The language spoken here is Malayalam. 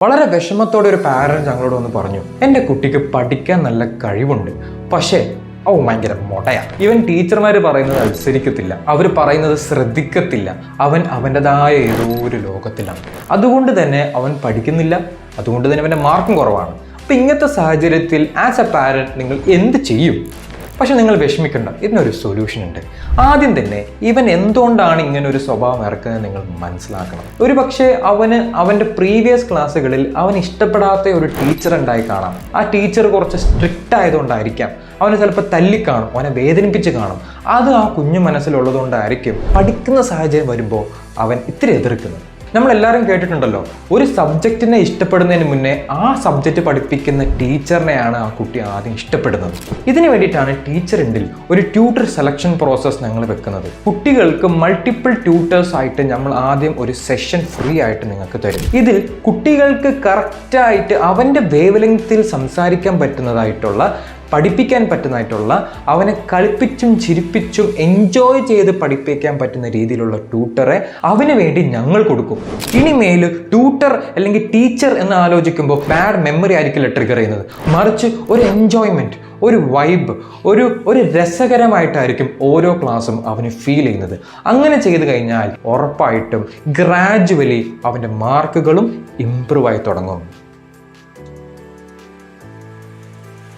വളരെ വിഷമത്തോടെ ഒരു പാരന്റ് ഞങ്ങളോട് വന്ന് പറഞ്ഞു, എൻ്റെ കുട്ടിക്ക് പഠിക്കാൻ നല്ല കഴിവുണ്ട്, പക്ഷേ ഭയങ്കര മൊടയാ. ഇവൻ ടീച്ചർമാർ പറയുന്നത് അനുസരിക്കത്തില്ല, അവർ പറയുന്നത് ശ്രദ്ധിക്കത്തില്ല, അവൻ അവൻ്റെതായ ഏതോ ഒരു ലോകത്തിലാണ്. അതുകൊണ്ട് തന്നെ അവൻ പഠിക്കുന്നില്ല, അതുകൊണ്ട് തന്നെ അവൻ്റെ മാർക്കും കുറവാണ്. അപ്പം ഇങ്ങനത്തെ സാഹചര്യത്തിൽ ആസ് എ പാരന്റ് നിങ്ങൾ എന്ത് ചെയ്യും? പക്ഷെ നിങ്ങൾ വിഷമിക്കണ്ട, ഇതിനൊരു സൊല്യൂഷൻ ഉണ്ട്. ആദ്യം തന്നെ ഇവൻ എന്തുകൊണ്ടാണ് ഇങ്ങനെ ഒരു സ്വഭാവം ഇറക്കുന്നത് നിങ്ങൾ മനസ്സിലാക്കണം. ഒരു പക്ഷേ അവൻ്റെ പ്രീവിയസ് ക്ലാസ്സുകളിൽ അവൻ ഇഷ്ടപ്പെടാത്ത ഒരു ടീച്ചർ ഉണ്ടായി കാണാം. ആ ടീച്ചർ കുറച്ച് സ്ട്രിക്റ്റ് ആയതുകൊണ്ടായിരിക്കാം, അവനെ ചിലപ്പോൾ തല്ലിക്കാണും, അവനെ വേദനിപ്പിച്ച് കാണും. അത് ആ കുഞ്ഞു മനസ്സിലുള്ളതുകൊണ്ടായിരിക്കും പഠിക്കുന്ന സാഹചര്യം വരുമ്പോൾ അവൻ ഇത്തിരി എതിർക്കുന്നത്. നമ്മളെല്ലാവരും കേട്ടിട്ടുണ്ടല്ലോ, ഒരു സബ്ജക്റ്റിനെ ഇഷ്ടപ്പെടുന്നതിന് മുന്നേ ആ സബ്ജക്റ്റ് പഠിപ്പിക്കുന്ന ടീച്ചറിനെയാണ് ആ കുട്ടി ആദ്യം ഇഷ്ടപ്പെടുന്നത്. ഇതിനു വേണ്ടിയിട്ടാണ് ടീച്ചറിൻ്റെ ഒരു ട്യൂട്ടർ സെലക്ഷൻ പ്രോസസ്സ് ഞങ്ങൾ വെക്കുന്നത്. കുട്ടികൾക്ക് മൾട്ടിപ്പിൾ ട്യൂട്ടേഴ്സ് ആയിട്ട് നമ്മൾ ആദ്യം ഒരു സെഷൻ ഫ്രീ ആയിട്ട് നിങ്ങൾക്ക് തരും. ഇതിൽ കുട്ടികൾക്ക് കറക്റ്റായിട്ട് അവൻ്റെ വേവ് ലെങ്ത്തിൽ സംസാരിക്കാൻ പറ്റുന്നതായിട്ടുള്ള, പഠിപ്പിക്കാൻ പറ്റുന്നതായിട്ടുള്ള, അവനെ കളിപ്പിച്ചും ചിരിപ്പിച്ചും എൻജോയ് ചെയ്ത് പഠിപ്പിക്കാൻ പറ്റുന്ന രീതിയിലുള്ള ട്യൂട്ടറെ അവന് വേണ്ടി ഞങ്ങൾ കൊടുക്കും. ഇനിമേൽ ട്യൂട്ടർ അല്ലെങ്കിൽ ടീച്ചർ എന്ന് ആലോചിക്കുമ്പോൾ ബാഡ് മെമ്മറി ആയിരിക്കില്ല ട്രിഗർ ചെയ്യുന്നത്, മറിച്ച് ഒരു എൻജോയ്മെൻറ്റ്, ഒരു വൈബ്, ഒരു രസകരമായിട്ടായിരിക്കും ഓരോ ക്ലാസ്സും അവന് ഫീൽ ചെയ്യുന്നത്. അങ്ങനെ ചെയ്ത് കഴിഞ്ഞാൽ ഉറപ്പായിട്ടും ഗ്രാജുവലി അവൻ്റെ മാർക്കുകളും ഇമ്പ്രൂവ് ആയി തുടങ്ങും.